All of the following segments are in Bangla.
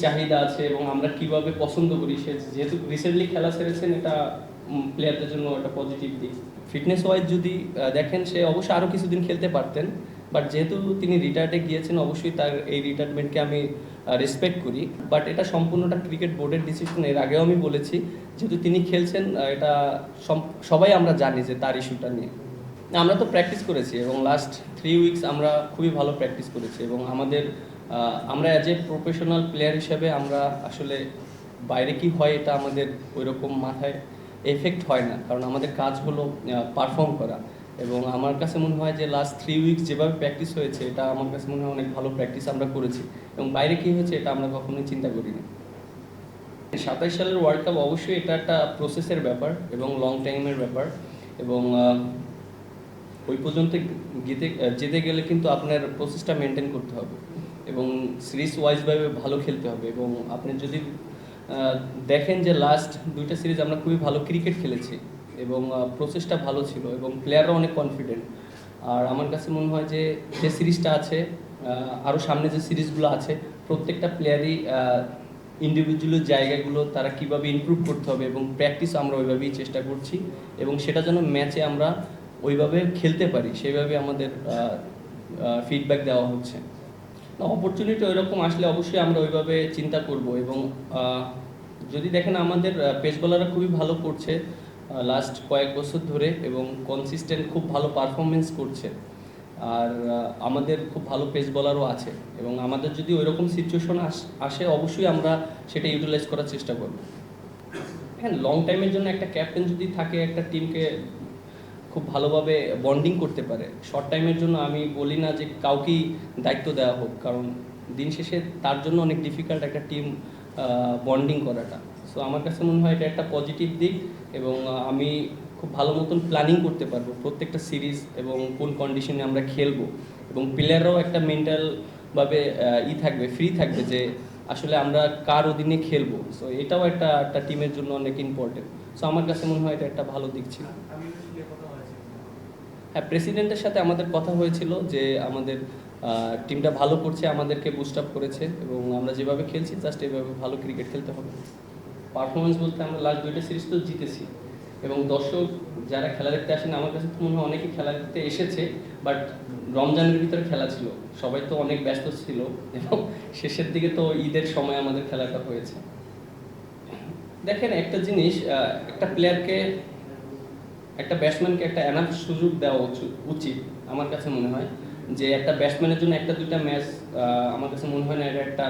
চাহিদা আছে এবং আমরা কিভাবে পছন্দ করি, সে যেহেতু রিসেন্টলি খেলা ছেড়েছেন, এটা প্লেয়ারদের জন্য একটা পজিটিভ দিক। ফিটনেস ওয়াইজ যদি দেখেন, সে অবশ্যই আরও কিছুদিন খেলতে পারতেন, বাট যেহেতু তিনি রিটায়ার্ডে গিয়েছেন, অবশ্যই তার এই রিটায়ারমেন্টকে আমি রেসপেক্ট করি। বাট এটা সম্পূর্ণটা ক্রিকেট বোর্ডের ডিসিশন। এর আগেও আমি বলেছি, যেহেতু তিনি খেলছেন, এটা সবাই আমরা জানি যে তার ইস্যুটা নিয়ে। আমরা তো প্র্যাকটিস করেছি এবং লাস্ট 3 উইকস আমরা খুবই ভালো প্র্যাকটিস করেছি এবং আমরা অ্যাজ এ প্রফেশনাল প্লেয়ার হিসেবে আমরা আসলে বাইরে কি হয় এটা আমাদের ওই রকম মাথায় এফেক্ট হয় না, কারণ আমাদের কাজ হলো পারফর্ম করা। এবং আমার কাছে মনে হয় যে লাস্ট 3 উইকস যেভাবে প্র্যাকটিস হয়েছে, এটা আমার কাছে মনে হয় অনেক ভালো প্র্যাকটিস আমরা করেছি এবং বাইরে কী হয়েছে এটা আমরা কখনোই চিন্তা করিনি। 27 সালের ওয়ার্ল্ড কাপ অবশ্যই এটা একটা প্রসেসের ব্যাপার এবং লং টাইমের ব্যাপার এবং ওই পর্যন্ত যেতে গেলে কিন্তু আপনার প্রসেসটা মেনটেন করতে হবে এবং সিরিজ ওয়াইজভাবে ভালো খেলতে হবে। এবং আপনি যদি দেখেন যে লাস্ট 2টা সিরিজ আমরা খুবই ভালো ক্রিকেট খেলেছি এবং প্রসেসটা ভালো ছিল এবং প্লেয়াররা অনেক কনফিডেন্ট। আর আমার কাছে মনে হয় যে সিরিজটা আছে, আরও সামনে যে সিরিজগুলো আছে, প্রত্যেকটা প্লেয়ারই ইন্ডিভিজুয়াল জায়গাগুলো তারা কীভাবে ইমপ্রুভ করতে হবে এবং প্র্যাকটিস আমরা ওইভাবেই চেষ্টা করছি এবং সেটা যেন ম্যাচে আমরা ওইভাবে খেলতে পারি, সেইভাবে আমাদের ফিডব্যাক দেওয়া হচ্ছে। অপরচুনিটি ওইরকম আসলে অবশ্যই আমরা ওইভাবে চিন্তা করব এবং যদি দেখেন আমাদের পেস বোলাররা খুবই ভালো করছে লাস্ট কয়েক বছর ধরে এবং কনসিস্টেন্ট খুব ভালো পারফরমেন্স করছে। আর আমাদের খুব ভালো পেস বোলারও আছে এবং আমাদের যদি ওইরকম সিচুয়েশন আসে, অবশ্যই আমরা সেটা ইউটিলাইজ করার চেষ্টা করব। হ্যাঁ, লং টাইমের জন্য একটা ক্যাপ্টেন যদি থাকে, একটা টিমকে খুব ভালোভাবে বন্ডিং করতে পারে। শর্ট টাইমের জন্য আমি বলি না যে কাউকেই দায়িত্ব দেওয়া হোক, কারণ দিন শেষে তার জন্য অনেক ডিফিকাল্ট একটা টিম বন্ডিং করাটা। সো আমার কাছে মনে হয় এটা একটা পজিটিভ দিক এবং আমি খুব ভালো মতন প্ল্যানিং করতে পারবো প্রত্যেকটা সিরিজ এবং কোন কন্ডিশনে আমরা খেলবো এবং প্লেয়াররাও একটা মেন্টালভাবে থাকবে, ফ্রি থাকবে যে আসলে আমরা কার অধীনে খেলবো। সো এটাও একটা টিমের জন্য অনেক ইম্পর্টেন্ট। সো আমার কাছে মনে হয় এটা একটা ভালো দিক ছিল। হ্যাঁ, প্রেসিডেন্টের সাথে আমাদের কথা হয়েছিল যে আমাদের টিমটা ভালো করছে, আমাদেরকে বুস্ট আপ করেছে এবং আমরা যেভাবে খেলছি জাস্ট এইভাবে ভালো ক্রিকেট খেলতে হবে। পারফরমেন্স বলতে আমরা লাস্ট 2টা সিরিজ তো জিতেছি এবং দর্শক যারা খেলা দেখতে আসেন, আমার কাছে তো মনে হয় অনেকেই খেলা দেখতে এসেছে, বাট রমজানের ভিতরে খেলা ছিল, সবাই তো অনেক ব্যস্ত ছিল এবং শেষের দিকে তো ঈদের সময় আমাদের খেলাটা হয়েছে। দেখেন, একটা জিনিস, একটা প্লেয়ারকে, একটা ব্যাটসম্যানকে একটা এনাফ সুযোগ দেওয়া উচিত। আমার কাছে মনে হয় যে একটা ব্যাটসম্যানের জন্য 1-2টা ম্যাচ আমার কাছে মনে হয় না এটা একটা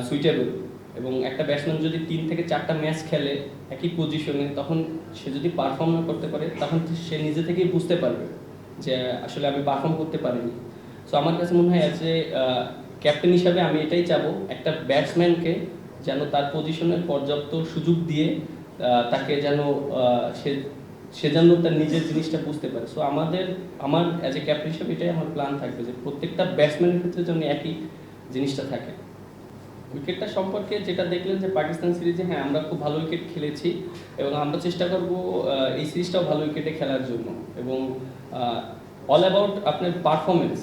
সুইটেবল। এবং একটা ব্যাটসম্যান যদি 3 থেকে 4টা ম্যাচ খেলে একই পজিশনে, তখন সে যদি পারফর্ম না করতে পারে, তখন সে নিজে থেকেই বুঝতে পারবে যে আসলে আমি পারফর্ম করতে পারিনি। সো আমার কাছে মনে হয় অ্যাজ এ ক্যাপ্টেন হিসাবে আমি এটাই চাবো, একটা ব্যাটসম্যানকে যেন তার পজিশনের পর্যাপ্ত সুযোগ দিয়ে তাকে যেন সে যেন তার নিজের জিনিসটা বুঝতে পারে। সো আমার অ্যাজ এ ক্যাপ্টেন হিসেবে এটাই আমার প্ল্যান থাকবে যে প্রত্যেকটা ব্যাটসম্যানের ক্ষেত্রে যেন একই জিনিসটা থাকে। উইকেটটা সম্পর্কে যেটা দেখলেন যে পাকিস্তান সিরিজে, হ্যাঁ, আমরা খুব ভালো উইকেট খেলেছি এবং আমরা চেষ্টা করব এই সিরিজটাও ভালো উইকেটে খেলার জন্য এবং অল অ্যাবাউট আপনার পারফরমেন্স।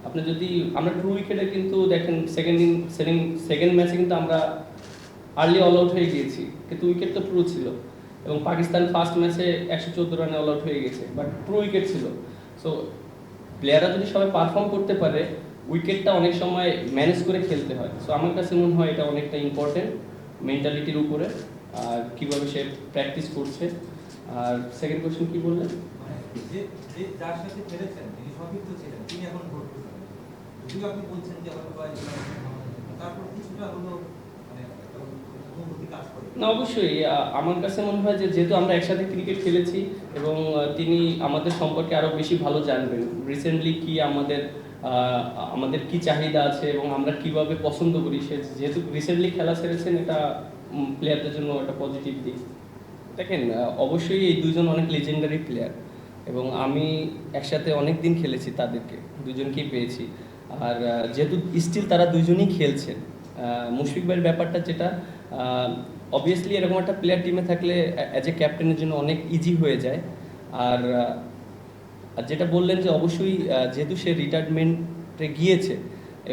আপনি যদি আমরা ট্রু উইকেটে কিন্তু দেখেন সেকেন্ড ম্যাচে কিন্তু আমরা আর্লি অল আউট হয়ে গিয়েছি, কিন্তু উইকেট তো পুরো ছিল এবং পাকিস্তান ফার্স্ট ম্যাচে 114 রানে অল আউট হয়ে গেছে, বাট পুরো উইকেট ছিল। সো প্লেয়াররা যদি সবাই পারফর্ম করতে পারে, উইকেটটা অনেক সময় ম্যানেজ করে খেলতে হয়। সো আমার কাছে মনে হয় এটা অনেকটা ইম্পর্টেন্ট মেন্টালিটির উপরে আর কীভাবে সে প্র্যাকটিস করছে। আর সেকেন্ড কোয়েশ্চেন কী বললেন? যার সাথে খেলেছেন তিনি সতীর্থ ছিলেন, তিনি এখন ভোট করছেন, যদিও আপনি বলছেন যে তারপর কিছুটা হলো না, অবশ্যই আমার কাছে মনে হয় যে যেহেতু আমরা একসাথে ক্রিকেট খেলেছি এবং তিনি আমাদের সম্পর্কে আরও বেশি ভালো জানবেন, রিসেন্টলি কি আমাদের কি চাহিদা আছে এবং আমরা কিভাবে পছন্দ করি। সে যেহেতু রিসেন্টলি খেলা ছেড়েছেন, এটা প্লেয়ারদের জন্য একটা পজিটিভ দিক। দেখেন, অবশ্যই এই দুজন অনেক লেজেন্ডারি প্লেয়ার এবং আমি একসাথে অনেক দিন খেলেছি, তাদেরকে দুজনকেই পেয়েছি। আর যেহেতু স্টিল তারা দুজনই খেলছেন, মুশফিক ভাইয়ের ব্যাপারটা যেটা, অবভিয়াসলি এরকম একটা প্লেয়ার টিমে থাকলে অ্যাজ এ ক্যাপ্টেনের জন্য অনেক ইজি হয়ে যায়। আর যেটা বললেন যে অবশ্যই যেহেতু সে রিটায়ারমেন্টে গিয়েছে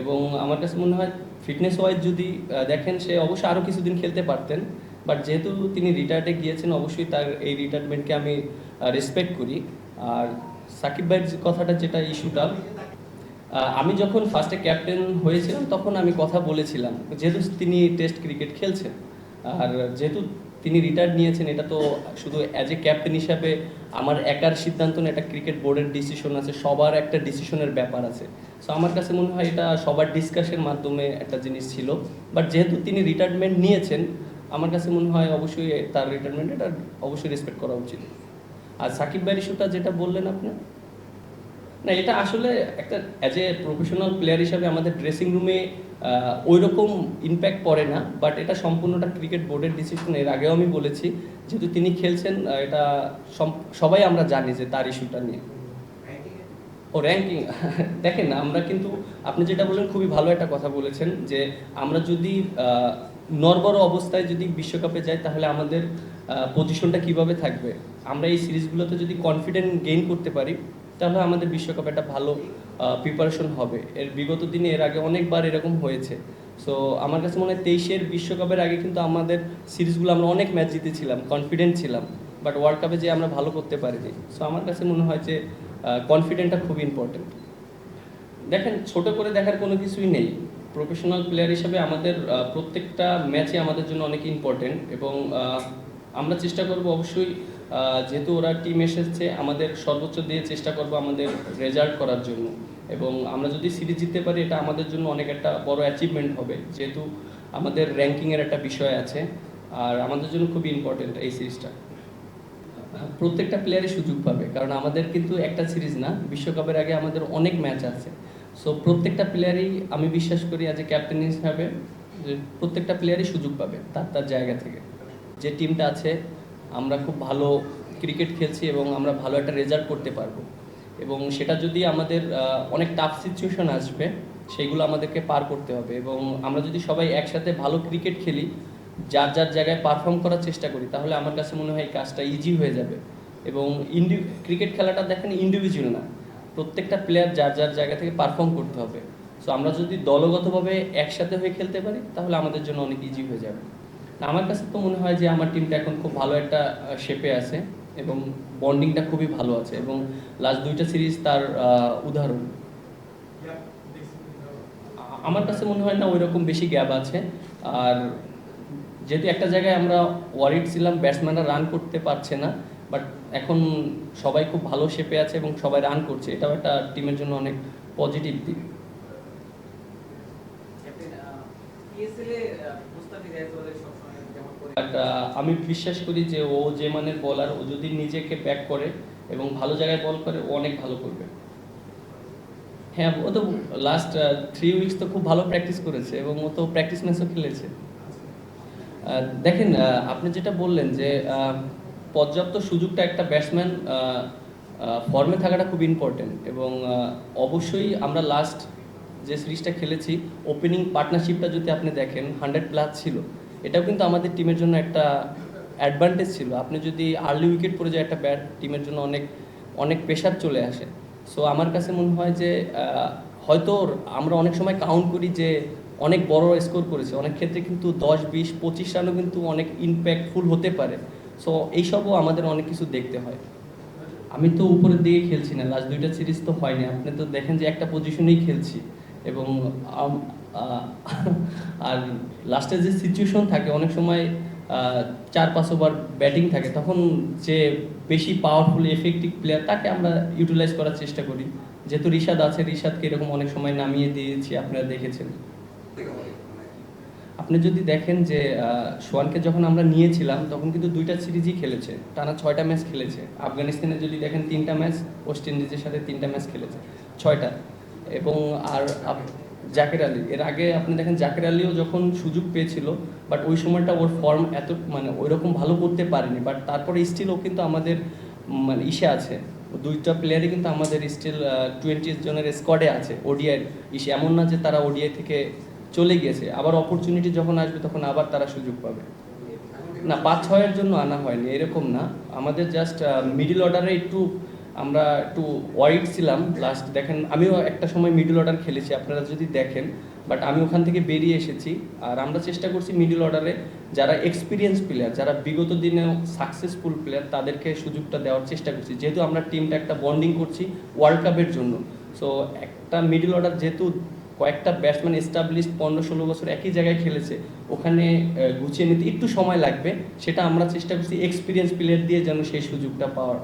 এবং আমার কাছে মনে হয় ফিটনেস ওয়াইজ যদি দেখেন সে অবশ্যই আরও কিছুদিন খেলতে পারতেন, বাট যেহেতু তিনি রিটায়ার্ডে গিয়েছেন অবশ্যই তার এই রিটায়ারমেন্টকে আমি রেসপেক্ট করি। আর সাকিব ভাইয়ের যে কথাটা, যেটা ইস্যুটা, আমি যখন ফার্স্টে ক্যাপ্টেন হয়েছিলাম তখন আমি কথা বলেছিলাম, যেহেতু তিনি টেস্ট ক্রিকেট খেলছেন আর যেহেতু তিনি রিটায়ার্ড নিয়েছেন, এটা তো শুধু অ্যাজ এ ক্যাপ্টেন হিসাবে আমার একার সিদ্ধান্ত না, এটা ক্রিকেট বোর্ডের ডিসিশন আছে, সবার একটা ডিসিশনের ব্যাপার আছে। সো আমার কাছে মনে হয় এটা সবার ডিসকাশনের মাধ্যমে একটা জিনিস ছিল। বাট যেহেতু তিনি রিটায়ারমেন্ট নিয়েছেন, আমার কাছে মনে হয় অবশ্যই তার রিটায়ারমেন্ট এটা অবশ্যই রেসপেক্ট করা উচিত। আর সাকিব ভাইয়ের ইস্যুটা যেটা বললেন আপনি, না এটা আসলে একটা অ্যাজ এ প্রফেশনাল প্লেয়ার হিসাবে আমাদের ড্রেসিং রুমে ওই রকম ইম্প্যাক্ট পড়ে না, বাট এটা সম্পূর্ণটা ক্রিকেট বোর্ডের ডিসিশন। এর আগেও আমি বলেছি, যেহেতু তিনি খেলছেন, এটা সবাই আমরা জানি যে তার ইস্যুটা নিয়ে। ও র্যাঙ্কিং দেখেন, আমরা কিন্তু আপনি যেটা বললেন খুবই ভালো একটা কথা বলেছেন, যে আমরা যদি নড়বড় অবস্থায় যদি বিশ্বকাপে যাই তাহলে আমাদের পজিশনটা কিভাবে থাকবে। আমরা এই সিরিজগুলোতে যদি কনফিডেন্ট গেইন করতে পারি তাহলে আমাদের বিশ্বকাপে একটা ভালো প্রিপারেশন হবে। এর বিগত দিনে এর আগে অনেকবার এরকম হয়েছে। সো আমার কাছে মনে হয় 23-এর বিশ্বকাপের আগে কিন্তু আমাদের সিরিজগুলো আমরা অনেক ম্যাচ জিতেছিলাম, কনফিডেন্ট ছিলাম, বাট ওয়ার্ল্ড কাপে যে আমরা ভালো করতে পারিনি। সো আমার কাছে মনে হয় যে কনফিডেন্টটা খুব ইম্পর্টেন্ট। দেখেন, ছোট করে দেখার কোনো কিছুই নেই। প্রফেশনাল প্লেয়ার হিসেবে আমাদের প্রত্যেকটা ম্যাচে আমাদের জন্য অনেক ইম্পর্টেন্ট, এবং আমরা চেষ্টা করব অবশ্যই, যেহেতু ওরা টিম এসেছে, আমাদের সর্বোচ্চ দিয়ে চেষ্টা করব আমাদের রেজাল্ট করার জন্য। এবং আমরা যদি সিরিজ জিততে পারি এটা আমাদের জন্য অনেক একটা বড় অ্যাচিভমেন্ট হবে, যেহেতু আমাদের র্যাঙ্কিংয়ের একটা বিষয় আছে, আর আমাদের জন্য খুবই ইম্পর্টেন্ট এই সিরিজটা। প্রত্যেকটা প্লেয়ারই সুযোগ পাবে, কারণ আমাদের কিন্তু একটা সিরিজ না, বিশ্বকাপের আগে আমাদের অনেক ম্যাচ আছে। সো প্রত্যেকটা প্লেয়ারই, আমি বিশ্বাস করি অ্যাজ এ ক্যাপ্টেন হিসাবে, যে প্রত্যেকটা প্লেয়ারই সুযোগ পাবে তার তার জায়গা থেকে। যে টিমটা আছে, আমরা খুব ভালো ক্রিকেট খেলছি এবং আমরা ভালো একটা রেজাল্ট করতে পারবো, এবং সেটা যদি আমাদের অনেক টাফ সিচুয়েশন আসবে, সেইগুলো আমাদেরকে পার করতে হবে। এবং আমরা যদি সবাই একসাথে ভালো ক্রিকেট খেলি, যার যার জায়গায় পারফর্ম করার চেষ্টা করি, তাহলে আমার কাছে মনে হয় কাজটা ইজি হয়ে যাবে। এবং ক্রিকেট খেলাটা দেখেন ইন্ডিভিজুয়াল না, প্রত্যেকটা প্লেয়ার যার যার জায়গা থেকে পারফর্ম করতে হবে। সো আমরা যদি দলগতভাবে একসাথে হয়ে খেলতে পারি তাহলে আমাদের জন্য অনেক ইজি হয়ে যাবে। আমার কাছে তো মনে হয় যে আমার টিমটা এখন খুব ভালো একটা শেপে আছে এবং বন্ডিংটা খুবই ভালো আছে, এবং লাস্ট 2টা সিরিজ তার উদাহরণ। আমার কাছে মনে হয় না ওইরকম বেশি গ্যাপ আছে। আর যেহেতু একটা জায়গায় আমরা ওয়ারিড ছিলাম, ব্যাটসম্যানরা রান করতে পারছে না, বাট এখন সবাই খুব ভালো শেপে আছে এবং সবাই রান করছে, এটাও একটা টিমের জন্য অনেক পজিটিভ দিক। আমি বিশ্বাস করি যে ও যে মানের বলার, ও যদি নিজেকে ব্যাক করে এবং ভালো জায়গায় বল করে, ও অনেক ভালো করবে। হ্যাঁ, ও তো লাস্ট 3 উইকস তো খুব ভালো প্র্যাকটিস করেছে এবং ও তো প্র্যাকটিস ম্যাচও খেলেছে। দেখেন, আপনি যেটা বললেন যে পর্যাপ্ত সুযোগটা একটা ব্যাটসম্যান ফর্মে থাকাটা খুব ইম্পর্টেন্ট, এবং অবশ্যই আমরা লাস্ট যে সিরিজটা খেলেছি, ওপেনিং পার্টনারশিপটা যদি আপনি দেখেন 100+ ছিল, এটাও কিন্তু আমাদের টিমের জন্য একটা অ্যাডভান্টেজ ছিল। আপনি যদি আর্লি উইকেট পড়ে যায়, একটা ব্যাট টিমের জন্য অনেক অনেক প্রেশার চলে আসে। সো আমার কাছে মনে হয় যে হয়তো আমরা অনেক সময় কাউন্ট করি যে অনেক বড় স্কোর করেছে, অনেক ক্ষেত্রে কিন্তু 10, 20, 25 রানও কিন্তু অনেক ইম্প্যাক্টফুল হতে পারে। সো এইসবও আমাদের অনেক কিছু দেখতে হয়। আমি তো উপরের দিকে খেলছি না, লাস্ট 2টা সিরিজ তো হয়নি, আপনি তো দেখেন যে একটা পজিশনেই খেলছি, এবং আর লাস্টের যে সিচুয়েশন থাকে অনেক সময় 4-5 ওভার ব্যাটিং থাকে, তখন যে বেশি পাওয়ারফুল এফেক্টিভ প্লেয়ার তাকে আমরা ইউটিলাইজ করার চেষ্টা করি। যেহেতু রিশাদ আছে, রিশাদকে এরকম অনেক সময় নামিয়ে দিয়েছি, আপনারা দেখেছেন। আপনি যদি দেখেন যে সোয়ানকে যখন আমরা নিয়েছিলাম তখন কিন্তু 2টা সিরিজই খেলেছে, টানা 6টা ম্যাচ খেলেছে। আফগানিস্তানে যদি দেখেন 3টা ম্যাচ, ওয়েস্ট ইন্ডিজের সাথে 3টা ম্যাচ খেলেছে, 6টা। এবং আর জাকের আলী, এর আগে আপনি দেখেন জাকের আলীও যখন সুযোগ পেয়েছিল, বাট ওই সময়টা ওর ফর্ম এত মানে ওইরকম ভালো করতে পারেনি, বাট তারপরে স্টিল ও কিন্তু আমাদের মানে ইসে আছে। 2টা প্লেয়ারই কিন্তু আমাদের স্টিল 20 জনের স্কোয়াডে আছে ওডিআই ইসে, এমন না যে তারা ওডিআই থেকে চলে গিয়েছে। আবার অপরচুনিটি যখন আসবে তখন আবার তারা সুযোগ পাবে। না, 5-6-এর জন্য আনা হয়নি, এরকম না। আমাদের জাস্ট মিডল অর্ডারে একটু আমরা একটু ওয়ারিড ছিলাম লাস্ট। দেখেন আমিও একটা সময় মিডল অর্ডার খেলেছি, আপনারা যদি দেখেন, বাট আমি ওখান থেকে বেরিয়ে এসেছি। আর আমরা চেষ্টা করছি মিডল অর্ডারে যারা এক্সপিরিয়েন্স প্লেয়ার, যারা বিগত দিনে সাকসেসফুল প্লেয়ার, তাদেরকে সুযোগটা দেওয়ার চেষ্টা করছি, যেহেতু আমরা টিমটা একটা বন্ডিং করছি ওয়ার্ল্ড কাপের জন্য। সো একটা মিডল অর্ডার যেহেতু কয়েকটা ব্যাটসম্যান এস্টাবলিশ 15-16 বছর একই জায়গায় খেলেছে, ওখানে গুছিয়ে নিতে একটু সময় লাগবে, সেটা আমরা চেষ্টা করছি এক্সপিরিয়েন্স প্লেয়ার দিয়ে যেন সেই সুযোগটা পাওয়ার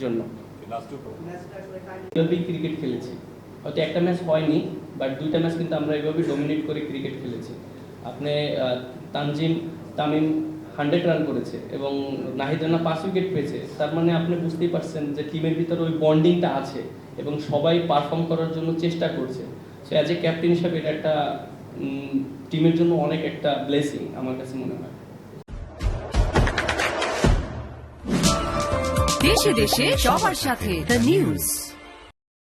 জন্য। এভাবেই ক্রিকেট খেলেছি, হয়তো একটা ম্যাচ হয়নি, বাট 2টা ম্যাচ কিন্তু আমরা এভাবেই ডমিনেট করে ক্রিকেট খেলেছি। আপনি তামিম 100 রান করেছে এবং নাহিদ রানা 5 উইকেট পেয়েছে, তার মানে আপনি বুঝতেই পারছেন যে টিমের ভিতরে ওই বন্ডিংটা আছে এবং সবাই পারফর্ম করার জন্য চেষ্টা করছে। সো অ্যাজ এ ক্যাপ্টেন হিসাবে এটা একটা টিমের জন্য অনেক একটা ব্লেসিং আমার কাছে মনে হয়। দেশে দেশে সবার সাথে দ্য নিউজ।